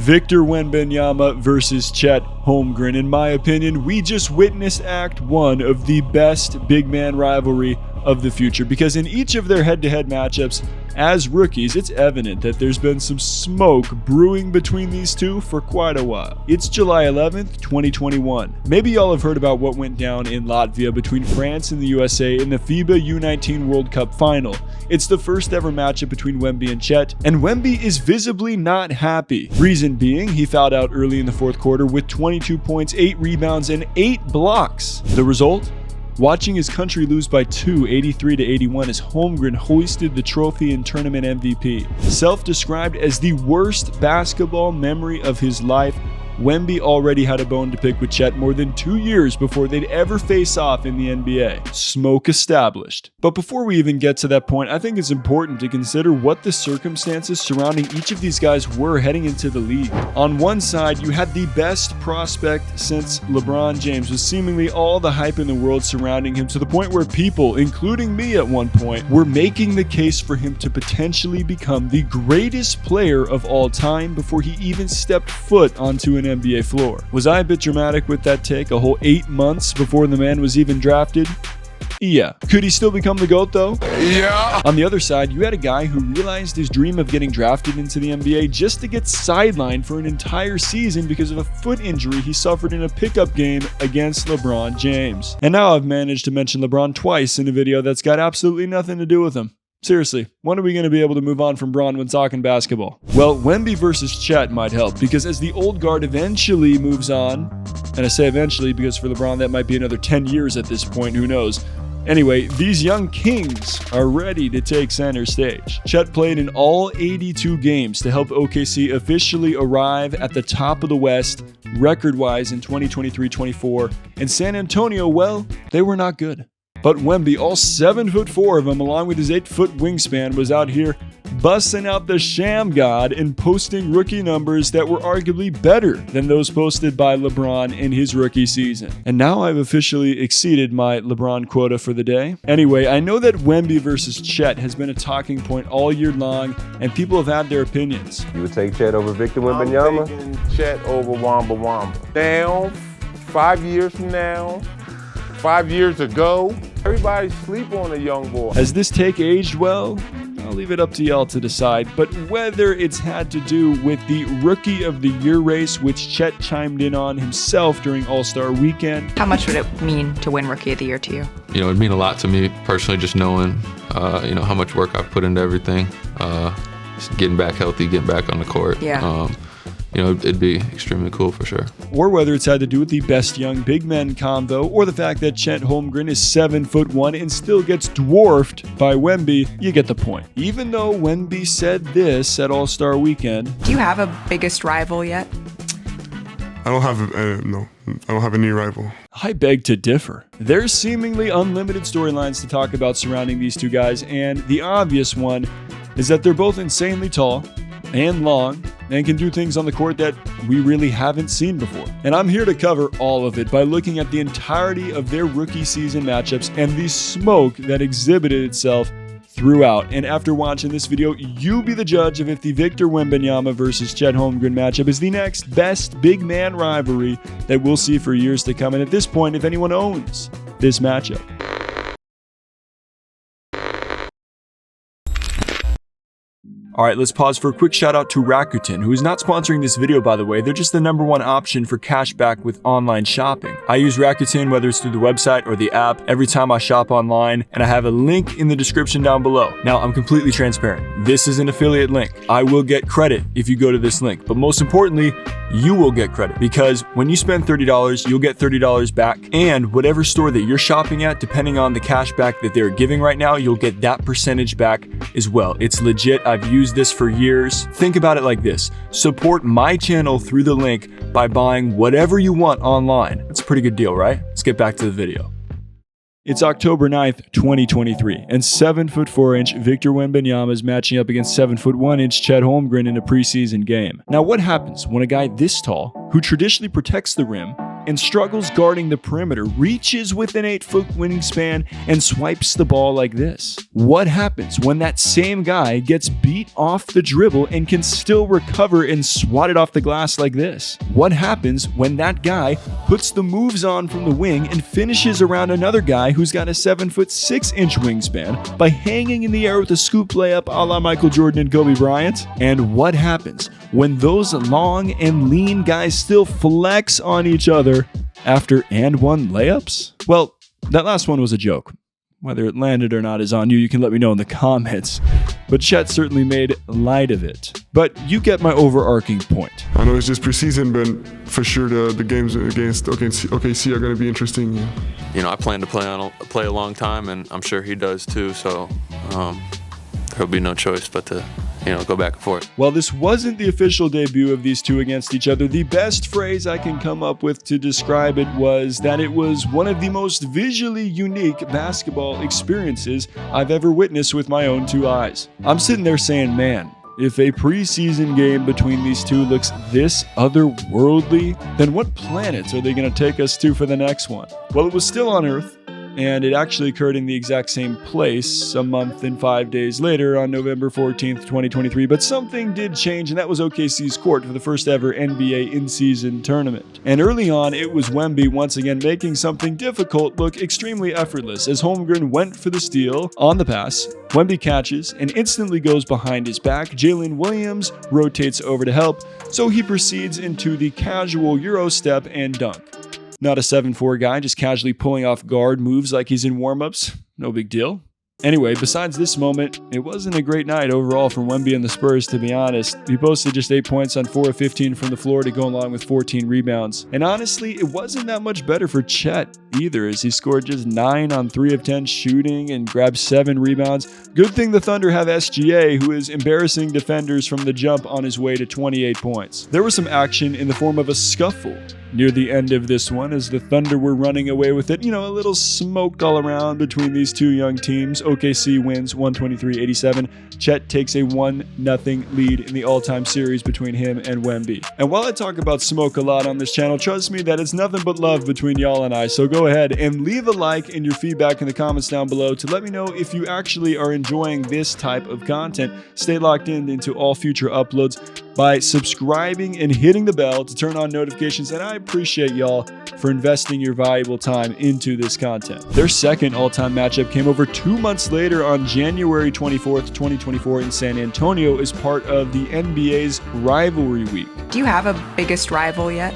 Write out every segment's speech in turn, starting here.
Victor Wembanyama versus Chet Holmgren. In my opinion, we just witnessed Act 1 of the best big man rivalry of the future, because in each of their head-to-head matchups as rookies, it's evident that there's been some smoke brewing between these two for quite a while. It's July 11th, 2021. Maybe y'all have heard about what went down in Latvia between France and the USA in the FIBA U19 World Cup final. It's the first ever matchup between Wemby and Chet, and Wemby is visibly not happy. Reason being, he fouled out early in the fourth quarter with 22 points, 8 rebounds, and 8 blocks. The result? Watching his country lose by 2, 83-81, as Holmgren hoisted the trophy and tournament MVP. Self-described as the worst basketball memory of his life, Wemby already had a bone to pick with Chet more than 2 years before they'd ever face off in the NBA. Smoke established. But before we even get to that point, I think it's important to consider what the circumstances surrounding each of these guys were heading into the league. On one side, you had the best prospect since LeBron James, with seemingly all the hype in the world surrounding him, to the point where people, including me at one point, were making the case for him to potentially become the greatest player of all time before he even stepped foot onto an NBA floor. Was I a bit dramatic with that take? A whole 8 months before the man was even drafted? Yeah. Could he still become the GOAT though? Yeah. On the other side, you had a guy who realized his dream of getting drafted into the NBA just to get sidelined for an entire season because of a foot injury he suffered in a pickup game against LeBron James. And now I've managed to mention LeBron twice in a video that's got absolutely nothing to do with him. Seriously, when are we going to be able to move on from Bron when talking basketball? Well, Wemby versus Chet might help, because as the old guard eventually moves on, and I say eventually because for LeBron that might be another 10 years at this point, who knows? Anyway, these young kings are ready to take center stage. Chet played in all 82 games to help OKC officially arrive at the top of the West record-wise in 2023-24, and San Antonio, well, they were not good. But Wemby, all 7'4" of him, along with his 8-foot wingspan, was out here busting out the sham god and posting rookie numbers that were arguably better than those posted by LeBron in his rookie season. And now I've officially exceeded my LeBron quota for the day. Anyway, I know that Wemby versus Chet has been a talking point all year long, and people have had their opinions. You would take Chet over Victor Wembanyama? I'm taking Chet over Wamba. Now, 5 years from now, 5 years ago, everybody sleep on a young boy. Has this take aged well? I'll leave it up to y'all to decide, but whether it's had to do with the Rookie of the Year race, which Chet chimed in on himself during All-Star Weekend. How much would it mean to win Rookie of the Year to you? You know, it'd mean a lot to me personally, just knowing, how much work I've put into everything, just getting back healthy, getting back on the court. Yeah. It'd be extremely cool for sure. Or whether it's had to do with the best young big men combo, or the fact that Chet Holmgren is 7'1" and still gets dwarfed by Wemby, you get the point. Even though Wemby said this at All-Star Weekend. Do you have a biggest rival yet? I don't have no. I don't have a new rival. I beg to differ. There's seemingly unlimited storylines to talk about surrounding these two guys, and the obvious one is that they're both insanely tall and long, and can do things on the court that we really haven't seen before. And I'm here to cover all of it by looking at the entirety of their rookie season matchups and the smoke that exhibited itself throughout. And after watching this video, you be the judge of if the Victor Wembanyama versus Chet Holmgren matchup is the next best big man rivalry that we'll see for years to come. And at this point, if anyone owns this matchup. Alright, let's pause for a quick shout out to Rakuten, who is not sponsoring this video by the way. They're just the #1 option for cashback with online shopping. I use Rakuten whether it's through the website or the app every time I shop online, and I have a link in the description down below. Now, I'm completely transparent. This is an affiliate link. I will get credit if you go to this link, but most importantly, you will get credit, because when you spend $30, you'll get $30 back, and whatever store that you're shopping at, depending on the cashback that they're giving right now, you'll get that percentage back as well. It's legit. I've used this for years. Think about it like this. Support my channel through the link by buying whatever you want online. That's a pretty good deal, right? Let's get back to the video. It's October 9th, 2023, and 7'4" Victor Wembanyama is matching up against 7'1" Chet Holmgren in a preseason game. Now, what happens when a guy this tall, who traditionally protects the rim, and struggles guarding the perimeter, reaches with an 8-foot wingspan and swipes the ball like this. What happens when that same guy gets beat off the dribble and can still recover and swat it off the glass like this? What happens when that guy puts the moves on from the wing and finishes around another guy who's got a 7-foot 6-inch wingspan by hanging in the air with a scoop layup a la Michael Jordan and Kobe Bryant? And what happens when those long and lean guys still flex on each other after and one layups? Well, that last one was a joke. Whether it landed or not is on you. You can let me know in the comments. But Chet certainly made light of it. But you get my overarching point. I know it's just preseason, but for sure the games against OKC are going to be interesting. Yeah. You know, I plan to play a long time, and I'm sure he does too. So there'll be no choice but to go back and forth. While this wasn't the official debut of these two against each other, the best phrase I can come up with to describe it was that it was one of the most visually unique basketball experiences I've ever witnessed with my own two eyes. I'm sitting there saying, man, if a preseason game between these two looks this otherworldly, then what planets are they going to take us to for the next one? Well, it was still on Earth, and it actually occurred in the exact same place a month and 5 days later on November 14th, 2023. But something did change, and that was OKC's court for the first ever NBA in-season tournament. And early on, it was Wemby once again making something difficult look extremely effortless. As Holmgren went for the steal on the pass, Wemby catches and instantly goes behind his back. Jalen Williams rotates over to help, so he proceeds into the casual Euro step and dunk. Not a 7'4" guy, just casually pulling off guard moves like he's in warm-ups. No big deal. Anyway, besides this moment, it wasn't a great night overall for Wemby and the Spurs, to be honest. He posted just 8 points on 4 of 15 from the floor to go along with 14 rebounds. And honestly, it wasn't that much better for Chet either, as he scored just 9 on 3 of 10 shooting and grabbed 7 rebounds. Good thing the Thunder have SGA, who is embarrassing defenders from the jump on his way to 28 points. There was some action in the form of a scuffle near the end of this one as the Thunder were running away with it. A little smoke all around between these two young teams. OKC wins 123-87. Chet takes a 1-0 lead in the all-time series between him and Wemby. And while I talk about smoke a lot on this channel, trust me that it's nothing but love between y'all and I. So go ahead and leave a like and your feedback in the comments down below to let me know if you actually are enjoying this type of content. Stay locked in into all future uploads by subscribing and hitting the bell to turn on notifications, and I appreciate y'all for investing your valuable time into this content. Their second all-time matchup came over 2 months later on January 24th, 2024 in San Antonio as part of the NBA's Rivalry Week. Do you have a biggest rival yet?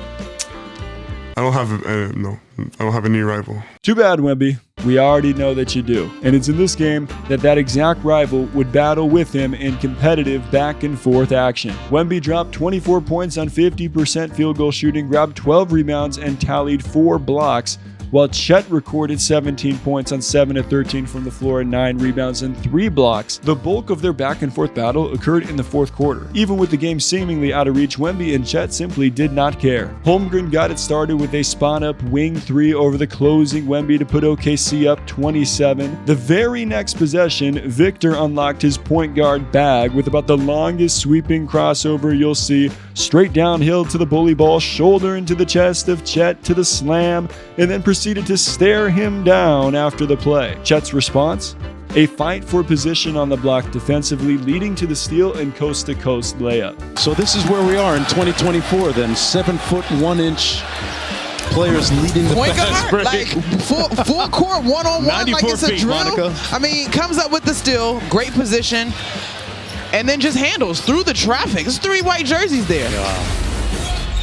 I don't have I don't have any rival. Too bad, Wemby. We already know that you do. And it's in this game that exact rival would battle with him in competitive back-and-forth action. Wemby dropped 24 points on 50% field goal shooting, grabbed 12 rebounds, and tallied 4 blocks, while Chet recorded 17 points on 7 of 13 from the floor and 9 rebounds and 3 blocks. The bulk of their back-and-forth battle occurred in the fourth quarter. Even with the game seemingly out of reach, Wemby and Chet simply did not care. Holmgren got it started with a spot-up wing 3 over the closing Wemby to put OKC up 27. The very next possession, Victor unlocked his point guard bag with about the longest sweeping crossover you'll see, straight downhill to the bully ball, shoulder into the chest of Chet to the slam, and then proceeded to stare him down after the play. Chet's response? A fight for position on the block defensively, leading to the steal and coast-to-coast layup. So this is where we are in 2024 then. 7-foot, 1-inch players leading the point fast guard, break. like full court, one-on-one, like 94 it's a feet, drill. Monica. I mean, comes up with the steal, great position, and then just handles through the traffic. There's 3 white jerseys there.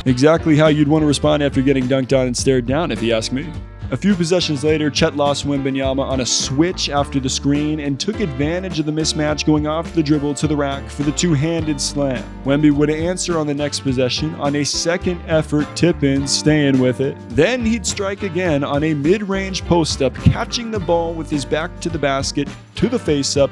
Exactly how you'd want to respond after getting dunked on and stared down, if you ask me. A few possessions later, Chet lost Wembanyama on a switch after the screen and took advantage of the mismatch, going off the dribble to the rack for the two-handed slam. Wemby would answer on the next possession on a second effort tip-in, staying with it. Then he'd strike again on a mid-range post-up, catching the ball with his back to the basket, to the face-up,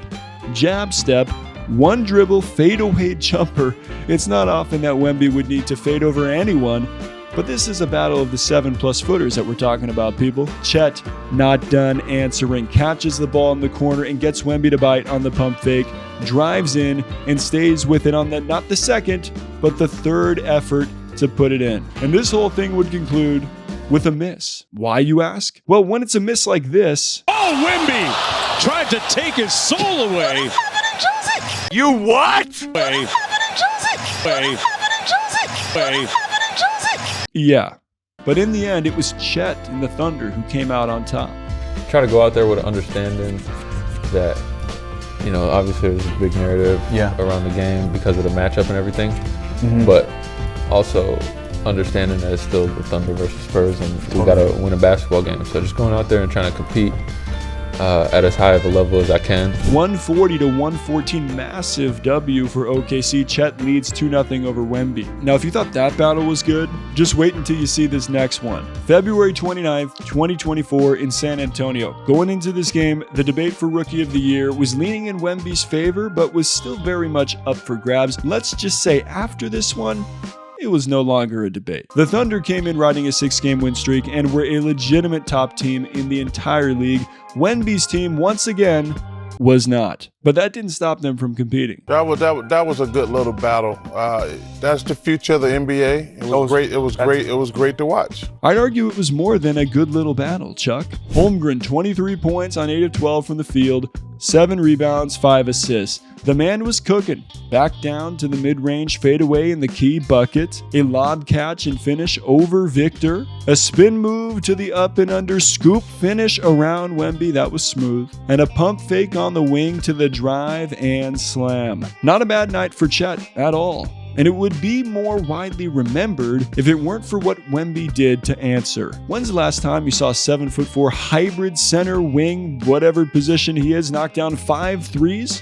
jab step, one dribble fadeaway jumper. It's not often that Wemby would need to fade over anyone, but this is a battle of the 7+ footers that we're talking about, people. Chet, not done answering, catches the ball in the corner and gets Wemby to bite on the pump fake, drives in and stays with it on the, not the second, but the third effort to put it in. And this whole thing would conclude with a miss. Why, you ask? Well, when it's a miss like this... Oh, Wemby tried to take his soul away. You what? Yeah. But in the end, it was Chet and the Thunder who came out on top. Try to go out there with an understanding that, you know, obviously there's a big narrative around the game because of the matchup and everything, but also understanding that it's still the Thunder versus Spurs and we got to win a basketball game. So just going out there and trying to compete at as high of a level as I can. 140 to 114, massive W for OKC. Chet leads 2-0 over Wemby. Now, if you thought that battle was good, just wait until you see this next one. February 29th, 2024 in San Antonio. Going into this game, the debate for Rookie of the Year was leaning in Wemby's favor, but was still very much up for grabs. Let's just say after this one, it was no longer a debate. The Thunder came in riding a 6-game win streak and were a legitimate top team in the entire league. Wemby's team, once again, was not. But that didn't stop them from competing. That was a good little battle. That's the future of the NBA. It was great. It was great. It was great to watch. I'd argue it was more than a good little battle, Chuck. Holmgren, 23 points on 8 of 12 from the field, 7 rebounds, 5 assists. The man was cooking. Back down to the mid-range fadeaway in the key bucket, a lob catch and finish over Victor, a spin move to the up and under scoop finish around Wemby, that was smooth, and a pump fake on the wing to the drive and slam. Not a bad night for Chet at all. And it would be more widely remembered if it weren't for what Wemby did to answer. When's the last time you saw a 7'4" hybrid center wing, whatever position he is, knock down 5 threes?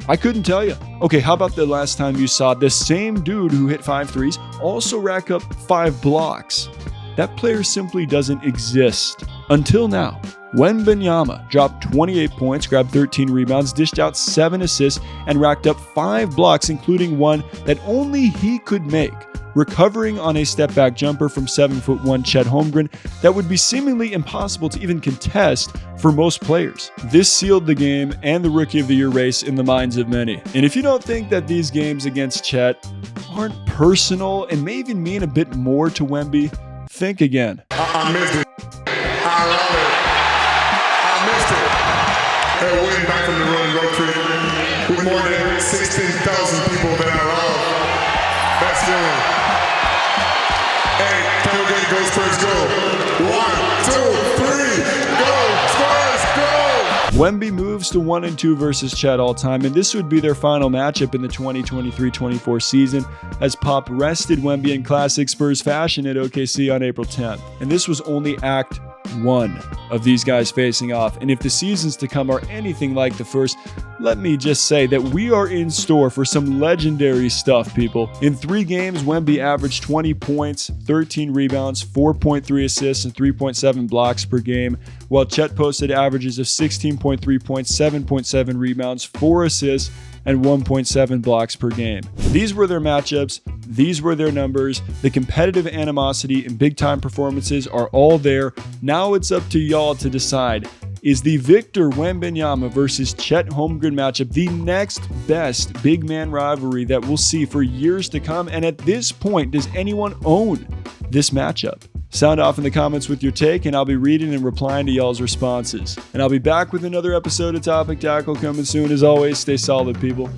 I couldn't tell you. Okay, how about the last time you saw the same dude who hit 5 threes also rack up 5 blocks? That player simply doesn't exist. Until now. Wembanyama dropped 28 points, grabbed 13 rebounds, dished out 7 assists, and racked up 5 blocks, including one that only he could make, recovering on a step-back jumper from 7'1" Chet Holmgren that would be seemingly impossible to even contest for most players. This sealed the game and the Rookie of the Year race in the minds of many. And if you don't think that these games against Chet aren't personal and may even mean a bit more to Wemby, think again. I missed it. I love it. I missed it. Hey, way back from the road trip with more than 16,000 people that I love. That's feeling. Hey, tailgate, go Spurs, go. 1, 2, 3, go Spurs, go! Wemby moves to 1-2 versus Chet all time, and this would be their final matchup in the 2023-24 season as Pop rested Wemby in classic Spurs fashion at OKC on April 10th. And this was only Act 1 of these guys facing off. And if the seasons to come are anything like the first, let me just say that we are in store for some legendary stuff, people. In 3 games, Wemby averaged 20 points, 13 rebounds, 4.3 assists, and 3.7 blocks per game, while Chet posted averages of 16.3 points, 7.7 rebounds, 4 assists, and 1.7 blocks per game. These were their matchups. These were their numbers. The competitive animosity and big-time performances are all there. Now it's up to y'all to decide. Is the Victor Wembanyama versus Chet Holmgren matchup the next best big man rivalry that we'll see for years to come? And at this point, does anyone own this matchup? Sound off in the comments with your take, and I'll be reading and replying to y'all's responses. And I'll be back with another episode of Topic Tackle coming soon. As always, stay solid, people.